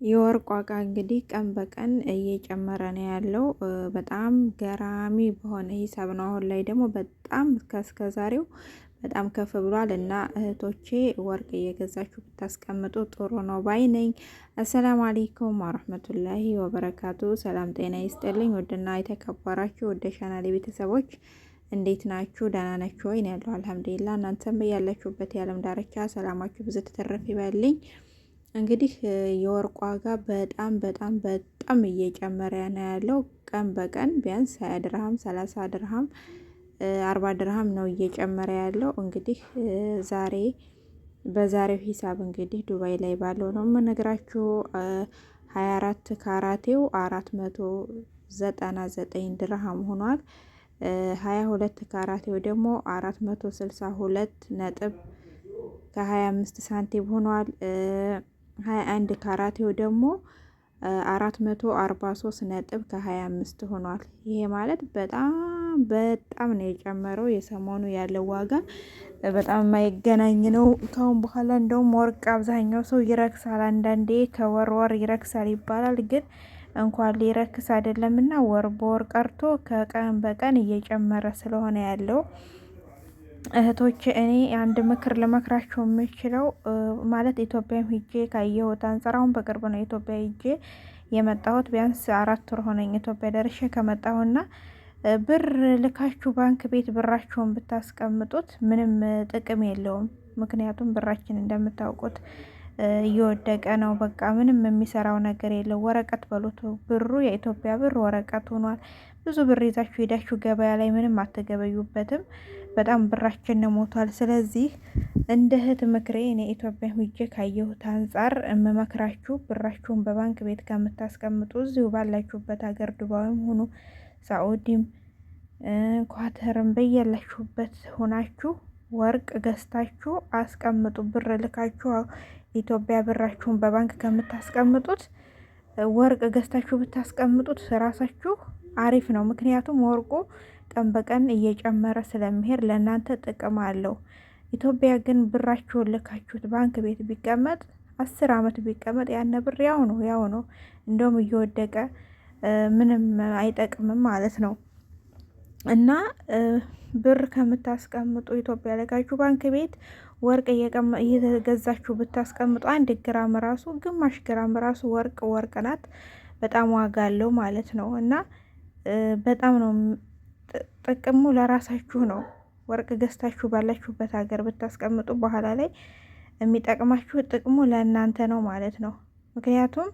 የወርቅ ዋጋ እንግዲህ ቀን በቀን እየጨመረ ነው ያለው። በጣም ገራሚ በሆነ ሂሳብ ነው። አሁን ላይ ደግሞ በጣም እስከ ዛሬው በጣም ከፍ ብሏል እና እህቶቼ ወርቅ እየገዛችሁ ብታስቀምጡ ጥሩ ነው ባይ ነኝ። አሰላሙ አለይኩም ወረህመቱላሂ ወበረካቱ። ሰላም ጤና ይስጥልኝ። ውድና የተከበራችሁ ወደ ቻናሌ ቤተሰቦች እንዴት ናችሁ? ደህና ናችሁ ወይ? ነው ያለው አልሐምዱሊላህ። እናንተም ያላችሁበት የዓለም ዳርቻ ሰላማችሁ ብዙ ተተረፍ ይበልኝ። እንግዲህ የወርቅ ዋጋ በጣም እየጨመረ ነው ያለው። ቀን በቀን ቢያንስ 20 ድርሃም፣ 30 ድርሃም፣ 40 ድርሃም ነው እየጨመረ ያለው። እንግዲህ በዛሬው ሂሳብ እንግዲህ ዱባይ ላይ ባለው ነው የምነግራችሁ። 24 ካራቴው 499 ድርሃም ሆኗል። 22 ካራቴው ደግሞ 462 ነጥብ ከ25 ሳንቲም ሆኗል። 21 ካራቴው ደግሞ 443 ነጥብ ከ25 ሆኗል። ይሄ ማለት በጣም ነው የጨመረው። የሰሞኑ ያለው ዋጋ በጣም የማይገናኝ ነው። ካሁን በኋላ እንደውም ወርቅ አብዛኛው ሰው ይረክሳል። አንዳንዴ ከወር ወር ይረክሳል ይባላል። ግን እንኳን ሊረክስ አይደለምና ወር በወር ቀርቶ ከቀን በቀን እየጨመረ ስለሆነ ያለው እህቶች እኔ አንድ ምክር ልመክራቸው የምችለው ማለት ኢትዮጵያም ሂጄ ካየሁት አንጻር አሁን በቅርብ ነው ኢትዮጵያ ሂጄ የመጣሁት። ቢያንስ 4 ወር ሆነኝ ኢትዮጵያ ደርሼ ከመጣሁና ብር ልካችሁ ባንክ ቤት ብራችሁን ብታስቀምጡት ምንም ጥቅም የለውም። ምክንያቱም ብራችን እንደምታውቁት እየወደቀ ነው። በቃ ምንም የሚሰራው ነገር የለው። ወረቀት በሉት ብሩ የኢትዮጵያ ብር ወረቀት ሆኗል። ብዙ ብር ይዛችሁ ሄዳችሁ ገበያ ላይ ምንም አትገበዩበትም። በጣም ብራችን ሞቷል። ስለዚህ እንደ እህት ምክሬ እኔ ኢትዮጵያ ሂጄ ካየሁት አንጻር የምመክራችሁ ብራችሁን በባንክ ቤት ከምታስቀምጡ እዚሁ ባላችሁበት ሀገር ዱባይም ሆኑ ሳኡዲም ኳተርም በያላችሁበት ሆናችሁ ወርቅ ገዝታችሁ አስቀምጡ። ብር ልካችሁ ኢትዮጵያ ብራችሁን በባንክ ከምታስቀምጡት ወርቅ ገዝታችሁ ብታስቀምጡት ራሳችሁ አሪፍ ነው። ምክንያቱም ወርቁ ቀን በቀን እየጨመረ ስለሚሄድ ለእናንተ ጥቅም አለው። ኢትዮጵያ ግን ብራችሁን ልካችሁት ባንክ ቤት ቢቀመጥ 10 ዓመት ቢቀመጥ ያነ ብር ያው ነው። እንደውም እየወደቀ ምንም አይጠቅምም ማለት ነው። እና ብር ከምታስቀምጡ ኢትዮጵያ ልካችሁ ባንክ ቤት ወርቅ እየገዛችሁ ብታስቀምጡ 1 ግራም ራሱ ግማሽ ግራም ራሱ ወርቅ ናት። በጣም ዋጋ አለው ማለት ነው። እና በጣም ነው ጥቅሙ ለራሳችሁ ነው። ወርቅ ገዝታችሁ ባላችሁበት ሀገር ብታስቀምጡ በኋላ ላይ የሚጠቅማችሁ ጥቅሙ ለእናንተ ነው ማለት ነው። ምክንያቱም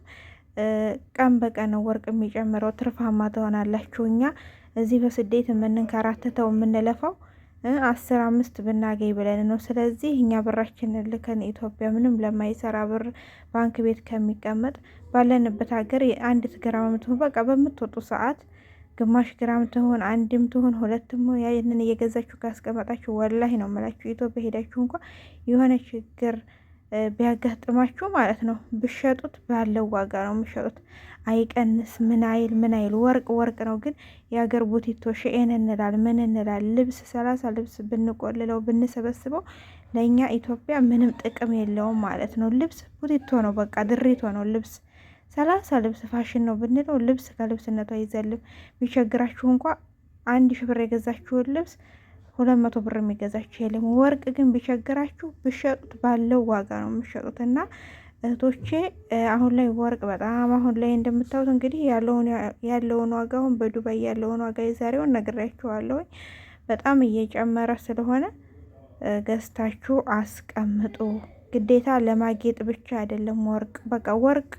ቀን በቀን ነው ወርቅ የሚጨምረው። ትርፋማ ትሆናላችሁ። እኛ እዚህ በስደት የምንንከራተተው የምንለፋው 10-5 ብናገኝ ብለን ነው። ስለዚህ እኛ ብራችንን ልከን ኢትዮጵያ ምንም ለማይሰራ ብር ባንክ ቤት ከሚቀመጥ ባለንበት ሀገር 1 ግራም ትሁን በቃ በምትወጡ ሰዓት ግማሽ ግራም ትሁን 1ም ትሁን 2ም ያንን እየገዛችሁ ካስቀመጣችሁ ወላሂ ነው የምላችሁ ኢትዮጵያ ሄዳችሁ እንኳን የሆነ ችግር ቢያጋጥማችሁ ማለት ነው ብሸጡት ባለው ዋጋ ነው የምሸጡት። አይቀንስ ምን አይል ወርቅ ነው። ግን የሀገር ቡቲቶ ሸኤን እንላል ምን እንላል ልብስ 30 ልብስ ብንቆልለው ብንሰበስበው ለእኛ ኢትዮጵያ ምንም ጥቅም የለውም ማለት ነው። ልብስ ቡቲቶ ነው በቃ ድሪቶ ነው ልብስ 30 ልብስ ፋሽን ነው ብንለው ልብስ ከልብስነቱ አይዘልም። ቢቸግራችሁ እንኳ 1000 ብር የገዛችሁን ልብስ 200 ብር የሚገዛችሁ የለም። ወርቅ ግን ቢቸግራችሁ ብሸጡት ባለው ዋጋ ነው የምሸጡት። እና እህቶቼ አሁን ላይ ወርቅ በጣም አሁን ላይ እንደምታዩት እንግዲህ ያለውን ዋጋ አሁን በዱባይ ያለውን ዋጋ የዛሬውን ነግሬያችኋለሁ። በጣም እየጨመረ ስለሆነ ገዝታችሁ አስቀምጡ። ግዴታ ለማጌጥ ብቻ አይደለም ወርቅ በቃ ወርቅ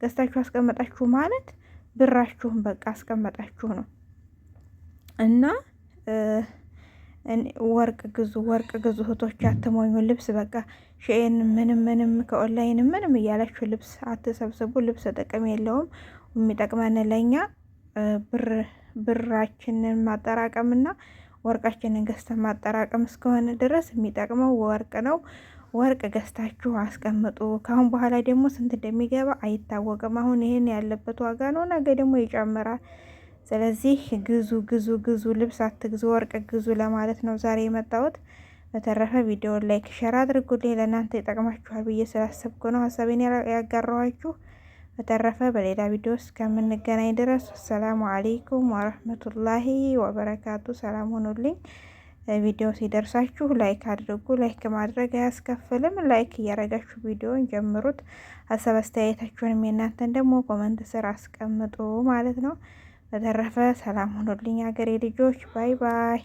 ገዝታችሁ አስቀመጣችሁ ማለት ብራችሁን በቃ አስቀመጣችሁ ነው። እና ወርቅ ግዙ እህቶች አትሞኙ። ልብስ በቃ ሼን ምንም ከኦንላይን ምንም እያላችሁ ልብስ አትሰብስቡ። ልብስ ጥቅም የለውም። የሚጠቅመን ለኛ ብራችንን ማጠራቀምና ወርቃችንን ገዝተን ማጠራቀም እስከሆነ ድረስ የሚጠቅመው ወርቅ ነው። ወርቅ ገዝታችሁ አስቀምጡ። ካሁን በኋላ ደግሞ ስንት እንደሚገባ አይታወቅም። አሁን ይሄን ያለበት ዋጋ ነው፣ ነገ ደግሞ ይጨምራል። ስለዚህ ግዙ፣ ልብስ አትግዙ፣ ወርቅ ግዙ ለማለት ነው ዛሬ የመጣሁት። በተረፈ ቪዲዮ ላይክ ሼር አድርጉልኝ። ለእናንተ ይጠቅማችኋል ብዬ ስላሰብኩ ነው ሀሳቤን ያጋራኋችሁ። በተረፈ በሌላ ቪዲዮ እስከምንገናኝ ድረስ አሰላሙ አለይኩም ወረህመቱላሂ ወበረካቱ። ሰላም ሆኑልኝ። ቪዲዮ ሲደርሳችሁ ላይክ አድርጉ። ላይክ ማድረግ አያስከፍልም። ላይክ እያረጋችሁ ቪዲዮን ጀምሩት። ሀሳብ አስተያየታችሁንም የእናንተን ደግሞ ኮመንት ስር አስቀምጡ ማለት ነው። በተረፈ ሰላም ሆኑልኝ ሀገሬ ልጆች። ባይ ባይ።